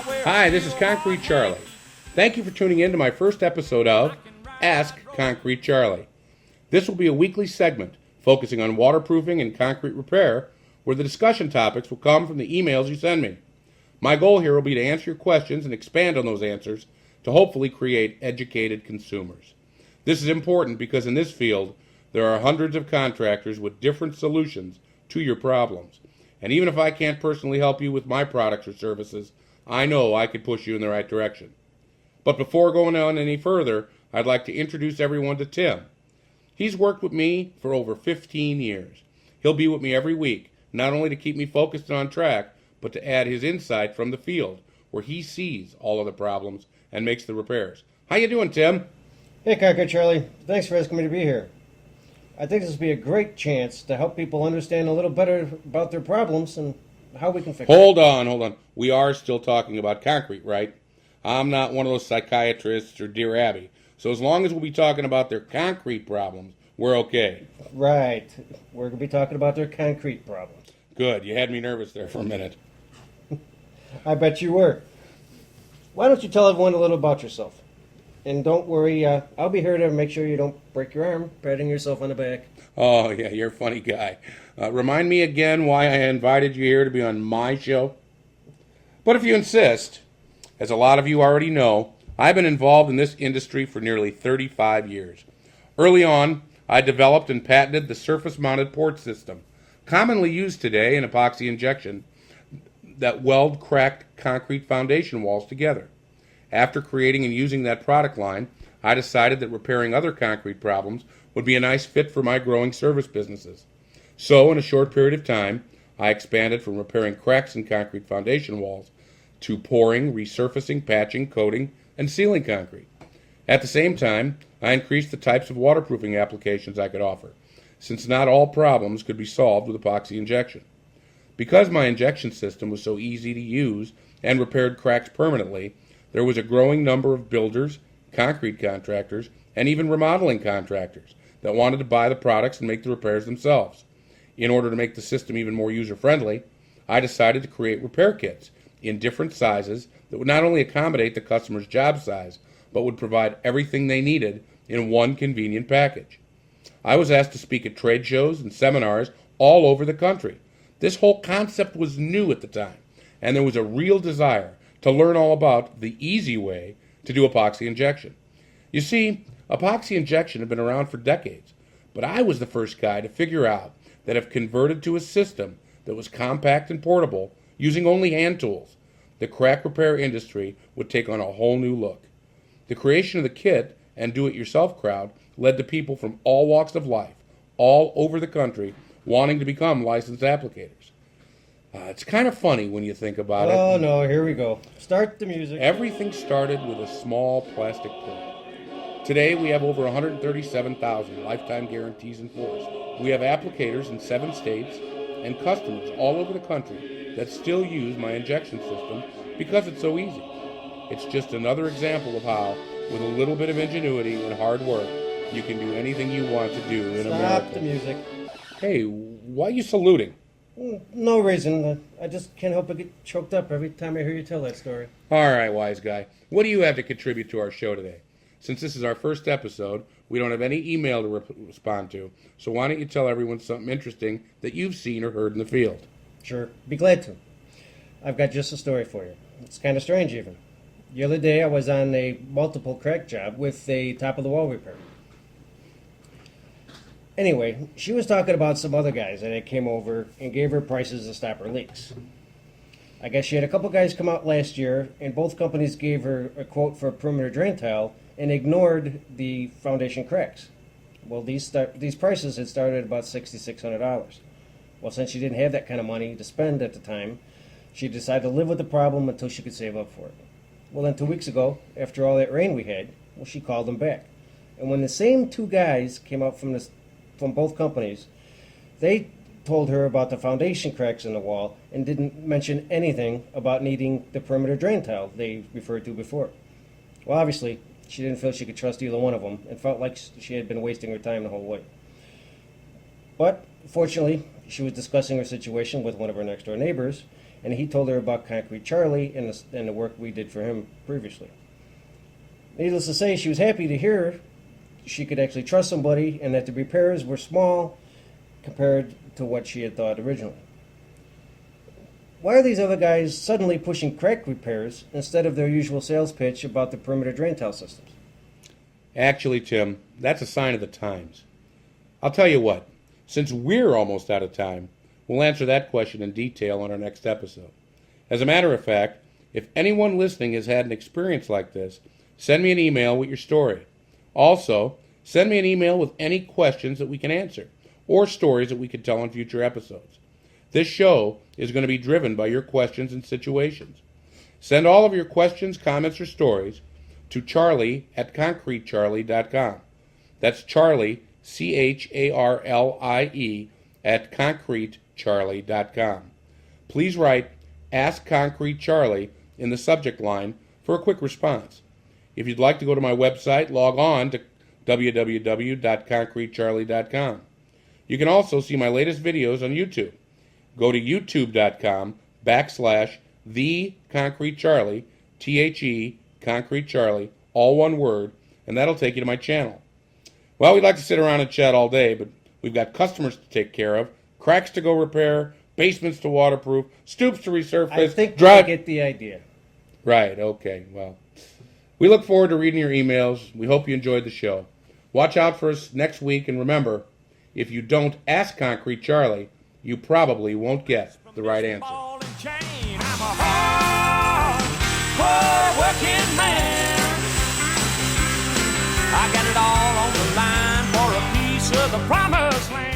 Hi, this is Concrete Charlie. Thank you for tuning in to my first episode of Ask Concrete Charlie. This will be a weekly segment focusing on waterproofing and concrete repair, where the discussion topics will come from the emails you send me. My goal here will be to answer your questions and expand on those answers to hopefully create educated consumers. This is important because in this field, there are hundreds of contractors with different solutions to your problems. And even if I can't personally help you with my products or services, I know I could push you in the right direction. But before going on any further, I'd like to introduce everyone to Tim. He's worked with me for over 15 years. He'll be with me every week, not only to keep me focused and on track, but to add his insight from the field, where he sees all of the problems and makes the repairs. How you doing, Tim? Hey, Concrete Charlie. Thanks for asking me to be here. I think this would be a great chance to help people understand a little better about their problems and how we can fix them. Hold on. We are still talking about concrete, right? I'm not one of those psychiatrists or Dear Abby. So as long as we'll be talking about their concrete problems, we're okay. Right. We're going to be talking about their concrete problems. Good. You had me nervous there for a minute. I bet you were. Why don't you tell everyone a little about yourself? And don't worry, I'll be here to make sure you don't break your arm patting yourself on the back. Oh, yeah, you're a funny guy. Remind me again why I invited you here to be on my show? But if you insist, as a lot of you already know, I've been involved in this industry for nearly 35 years. Early on, I developed and patented the surface-mounted port system, commonly used today in epoxy injection, that weld cracked concrete foundation walls together. After creating and using that product line, I decided that repairing other concrete problems would be a nice fit for my growing service businesses. So, in a short period of time, I expanded from repairing cracks in concrete foundation walls to pouring, resurfacing, patching, coating, and sealing concrete. At the same time, I increased the types of waterproofing applications I could offer, since not all problems could be solved with epoxy injection. Because my injection system was so easy to use and repaired cracks permanently, there was a growing number of builders, concrete contractors, and even remodeling contractors that wanted to buy the products and make the repairs themselves. In order to make the system even more user-friendly, I decided to create repair kits in different sizes that would not only accommodate the customer's job size, but would provide everything they needed in one convenient package. I was asked to speak at trade shows and seminars all over the country. This whole concept was new at the time, and there was a real desire to learn all about the easy way to do epoxy injection. You see, epoxy injection had been around for decades, but I was the first guy to figure out that if converted to a system that was compact and portable, using only hand tools, the crack repair industry would take on a whole new look. The creation of the kit and do-it-yourself crowd led to people from all walks of life, all over the country, wanting to become licensed applicators. It's kind of funny when you think about it. Oh, no, here we go. Start the music. Everything started with a small plastic port. Today, we have over 137,000 lifetime guarantees in force. We have applicators in 7 states and customers all over the country that still use my injection system because it's so easy. It's just another example of how, with a little bit of ingenuity and hard work, you can do anything you want to do in America. Stop the music. Hey, why are you saluting? No reason. I just can't help but get choked up every time I hear you tell that story. All right, wise guy. What do you have to contribute to our show today? Since this is our first episode, we don't have any email to respond to, so why don't you tell everyone something interesting that you've seen or heard in the field? Sure. Be glad to. I've got just a story for you. It's kind of strange, even. The other day, I was on a multiple crack job with a top-of-the-wall repair. Anyway, she was talking about some other guys that came over and gave her prices to stop her leaks. I guess she had a couple guys come out last year, and both companies gave her a quote for a perimeter drain tile and ignored the foundation cracks. Well, these prices had started at about $6,600. Well, since she didn't have that kind of money to spend at the time, she decided to live with the problem until she could save up for it. Well, then 2 weeks ago, after all that rain we had, well, she called them back. And when the same 2 guys came out from both companies, they told her about the foundation cracks in the wall and didn't mention anything about needing the perimeter drain tile they referred to before. Well, obviously, she didn't feel she could trust either one of them and felt like she had been wasting her time the whole way. But, fortunately, she was discussing her situation with one of her next-door neighbors, and he told her about Concrete Charlie and the work we did for him previously. Needless to say, she was happy to hear she could actually trust somebody and that the repairs were small compared to what she had thought originally. Why are these other guys suddenly pushing crack repairs instead of their usual sales pitch about the perimeter drain tile systems? Actually, Tim, that's a sign of the times. I'll tell you what, since we're almost out of time, we'll answer that question in detail on our next episode. As a matter of fact, if anyone listening has had an experience like this, send me an email with your story. Also, send me an email with any questions that we can answer, or stories that we could tell on future episodes. This show is going to be driven by your questions and situations. Send all of your questions, comments, or stories to charlie@concretecharlie.com. That's Charlie, CHARLIE, at concretecharlie.com. Please write Ask Concrete Charlie in the subject line for a quick response. If you'd like to go to my website, log on to www.concretecharlie.com. You can also see my latest videos on YouTube. Go to youtube.com/TheConcreteCharlie, THE Concrete Charlie, all one word, and that'll take you to my channel. Well, we'd like to sit around and chat all day, but we've got customers to take care of, cracks to go repair, basements to waterproof, stoops to resurface. I think I get the idea. Right, okay, well. We look forward to reading your emails. We hope you enjoyed the show. Watch out for us next week, and remember, if you don't ask Concrete Charlie, you probably won't get the right answer. I'm a hard working man. I got it all on the line for a piece of the promised land.